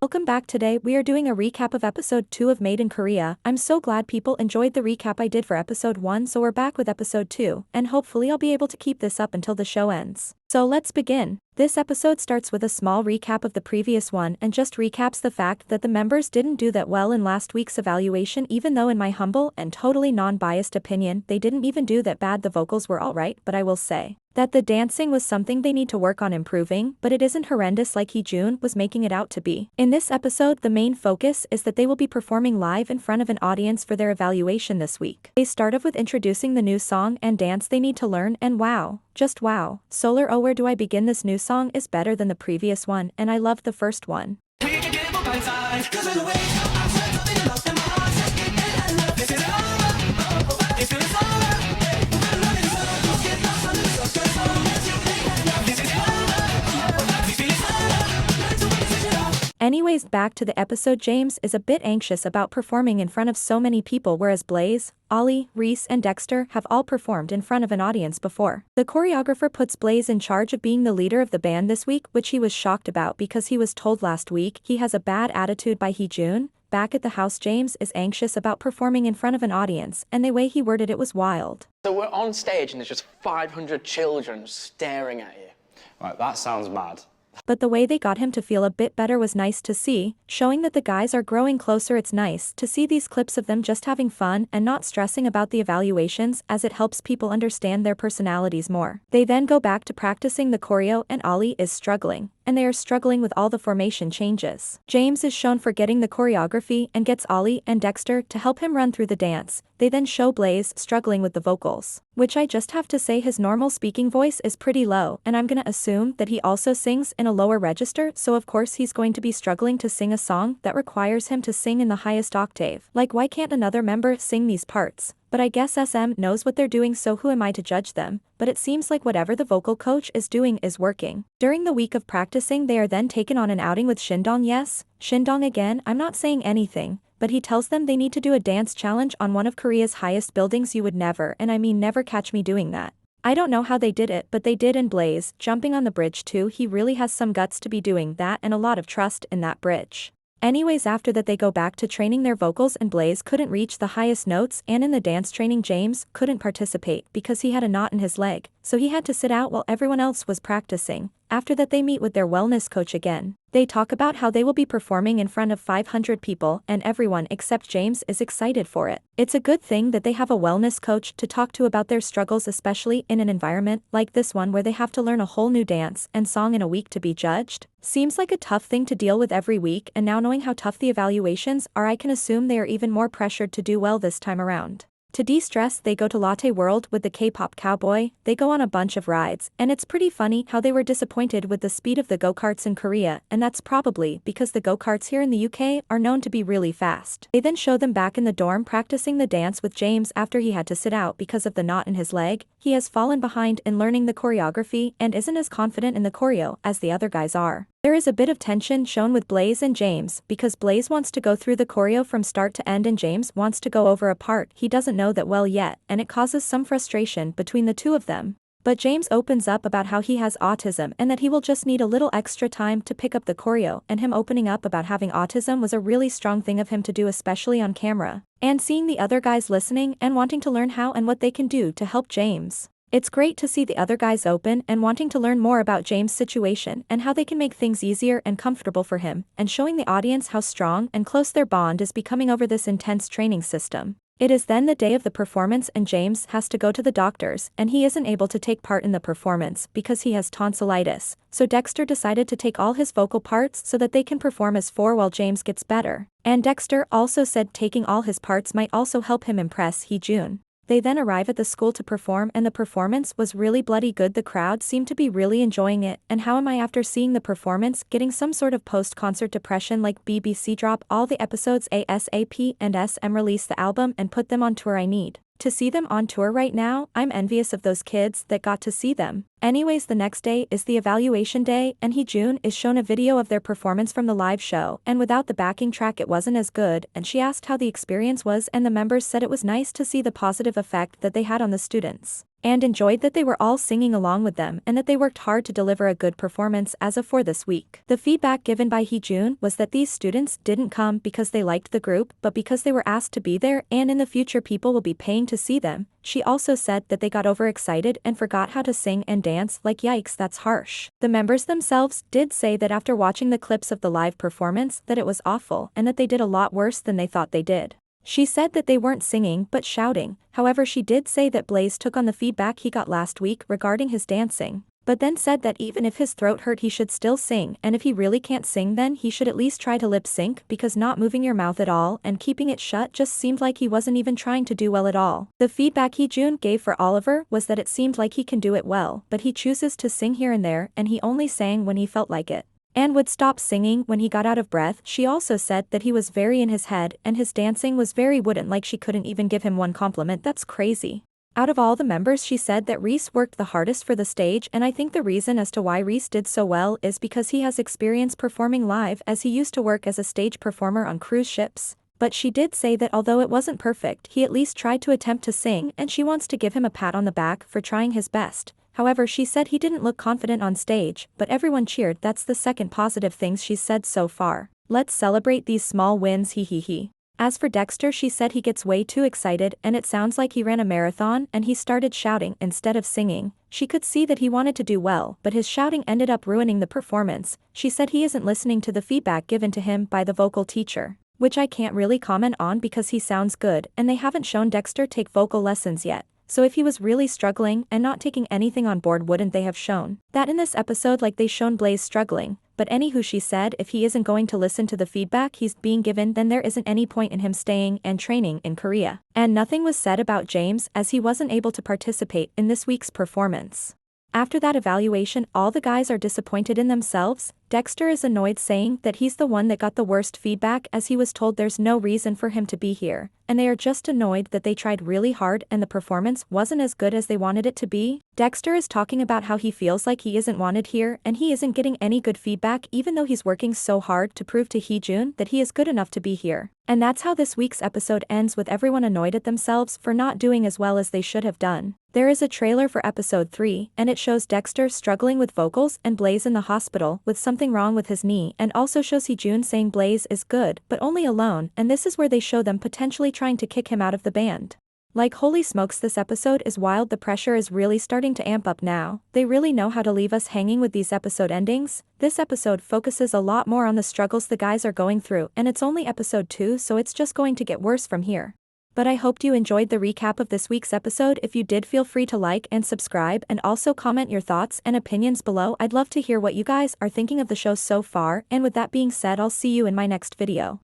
Welcome back. Today we are doing a recap of episode 2 of Made in Korea. I'm so glad people enjoyed the recap I did for episode 1, so we're back with episode 2, and hopefully I'll be able to keep this up until the show ends. So let's begin. This episode starts with a small recap of the previous one and just recaps the fact that the members didn't do that well in last week's evaluation, even though in my humble and totally non-biased opinion they didn't even do that bad. The vocals were alright, but I will say that the dancing was something they need to work on improving, but it isn't horrendous like Heejun was making it out to be. In this episode, the main focus is that they will be performing live in front of an audience for their evaluation this week. They start off with introducing the new song and dance they need to learn, and wow, just wow. Solar Oh Where Do I Begin? This new song is better than the previous one, and I loved the first one. Anyways, back to the episode. James is a bit anxious about performing in front of so many people, whereas Blaze, Ollie, Reese and Dexter have all performed in front of an audience before. The choreographer puts Blaze in charge of being the leader of the band this week, which he was shocked about because he was told last week he has a bad attitude by Heejun. Back at the house, James is anxious about performing in front of an audience, and the way he worded it was wild. So we're on stage and there's just 500 children staring at you. Right, that sounds mad. But the way they got him to feel a bit better was nice to see, showing that the guys are growing closer. It's nice to see these clips of them just having fun and not stressing about the evaluations, as it helps people understand their personalities more. They then go back to practicing the choreo, and Ollie is struggling, and they are struggling with all the formation changes. James is shown forgetting the choreography and gets Ollie and Dexter to help him run through the dance. They then show Blaze struggling with the vocals, which I just have to say his normal speaking voice is pretty low, and I'm gonna assume that he also sings in a lower register, so of course he's going to be struggling to sing a song that requires him to sing in the highest octave. Like, why can't another member sing these parts? But I guess SM knows what they're doing, so who am I to judge them? But it seems like whatever the vocal coach is doing is working. During the week of practicing, they are then taken on an outing with Shindong. Yes, Shindong again. I'm not saying anything, but he tells them they need to do a dance challenge on one of Korea's highest buildings. You would never, and I mean never, catch me doing that. I don't know how they did it, but they did. And Blaze jumping on the bridge too. He really has some guts to be doing that and a lot of trust in that bridge. Anyways, after that they go back to training their vocals, and Blaze couldn't reach the highest notes, and in the dance training James couldn't participate because he had a knot in his leg, so he had to sit out while everyone else was practicing. After that they meet with their wellness coach again. They talk about how they will be performing in front of 500 people, and everyone except James is excited for it. It's a good thing that they have a wellness coach to talk to about their struggles, especially in an environment like this one where they have to learn a whole new dance and song in a week to be judged. Seems like a tough thing to deal with every week, and now knowing how tough the evaluations are, I can assume they are even more pressured to do well this time around. To de-stress, they go to Latte World with the K-pop cowboy. They go on a bunch of rides, and it's pretty funny how they were disappointed with the speed of the go-karts in Korea, and that's probably because the go-karts here in the UK are known to be really fast. They then show them back in the dorm practicing the dance with James after he had to sit out because of the knot in his leg. He has fallen behind in learning the choreography and isn't as confident in the choreo as the other guys are. There is a bit of tension shown with Blaze and James because Blaze wants to go through the choreo from start to end and James wants to go over a part he doesn't know that well yet, and it causes some frustration between the two of them. But James opens up about how he has autism and that he will just need a little extra time to pick up the choreo, and him opening up about having autism was a really strong thing of him to do, especially on camera. And seeing the other guys listening and wanting to learn how and what they can do to help James. It's great to see the other guys open and wanting to learn more about James' situation and how they can make things easier and comfortable for him, and showing the audience how strong and close their bond is becoming over this intense training system. It is then the day of the performance, and James has to go to the doctors, and he isn't able to take part in the performance because he has tonsillitis, so Dexter decided to take all his vocal parts so that they can perform as four while James gets better. And Dexter also said taking all his parts might also help him impress Heejun. They then arrive at the school to perform, and the performance was really bloody good. The crowd seemed to be really enjoying it, and how am I, after seeing the performance, getting some sort of post-concert depression like BBC drop all the episodes ASAP and SM release the album and put them on tour. I need to see them on tour right now. I'm envious of those kids that got to see them. Anyways, the next day is the evaluation day, and Hee-jun is shown a video of their performance from the live show, and without the backing track it wasn't as good, and she asked how the experience was, and the members said it was nice to see the positive effect that they had on the students, and enjoyed that they were all singing along with them and that they worked hard to deliver a good performance as of for this week. The feedback given by Hee-jun was that these students didn't come because they liked the group but because they were asked to be there, and in the future people will be paying to see them. She also said that they got overexcited and forgot how to sing and dance. Like, yikes, that's harsh. The members themselves did say that after watching the clips of the live performance that it was awful and that they did a lot worse than they thought they did. She said that they weren't singing but shouting. However, she did say that Blaze took on the feedback he got last week regarding his dancing, but then said that even if his throat hurt he should still sing, and if he really can't sing then he should at least try to lip sync, because not moving your mouth at all and keeping it shut just seemed like he wasn't even trying to do well at all. The feedback Hee-jun gave for Oliver was that it seemed like he can do it well, but he chooses to sing here and there, and he only sang when he felt like it, and would stop singing when he got out of breath. She also said that he was very in his head and his dancing was very wooden, like she couldn't even give him one compliment. That's crazy. Out of all the members, she said that Reese worked the hardest for the stage, and I think the reason as to why Reese did so well is because he has experience performing live, as he used to work as a stage performer on cruise ships. But she did say that although it wasn't perfect, he at least tried to attempt to sing, and she wants to give him a pat on the back for trying his best. However, she said he didn't look confident on stage, but everyone cheered. That's the second positive things she's said so far. Let's celebrate these small wins, hee. As for Dexter, she said he gets way too excited and it sounds like he ran a marathon and he started shouting instead of singing. She could see that he wanted to do well, but his shouting ended up ruining the performance. She said he isn't listening to the feedback given to him by the vocal teacher, which I can't really comment on because he sounds good and they haven't shown Dexter take vocal lessons yet. So if he was really struggling and not taking anything on board, wouldn't they have shown that in this episode like they shown Blaze struggling? But anywho, she said if he isn't going to listen to the feedback he's being given, then there isn't any point in him staying and training in Korea. And nothing was said about James, as he wasn't able to participate in this week's performance. After that evaluation, all the guys are disappointed in themselves. Dexter is annoyed, saying that he's the one that got the worst feedback, as he was told there's no reason for him to be here, and they are just annoyed that they tried really hard and the performance wasn't as good as they wanted it to be. Dexter is talking about how he feels like he isn't wanted here and he isn't getting any good feedback, even though he's working so hard to prove to Hee-jun that he is good enough to be here. And that's how this week's episode ends, with everyone annoyed at themselves for not doing as well as they should have done. There is a trailer for episode 3, and it shows Dexter struggling with vocals and Blaze in the hospital with something wrong with his knee, and also shows Hee-jun saying Blaze is good but only alone, and this is where they show them potentially trying to kick him out of the band. Like, holy smokes, this episode is wild. The pressure is really starting to amp up now. They really know how to leave us hanging with these episode endings. This episode focuses a lot more on the struggles the guys are going through, and it's only episode 2, so it's just going to get worse from here. But I hoped you enjoyed the recap of this week's episode. If you did, feel free to like and subscribe, and also comment your thoughts and opinions below. I'd love to hear what you guys are thinking of the show so far, and with that being said, I'll see you in my next video.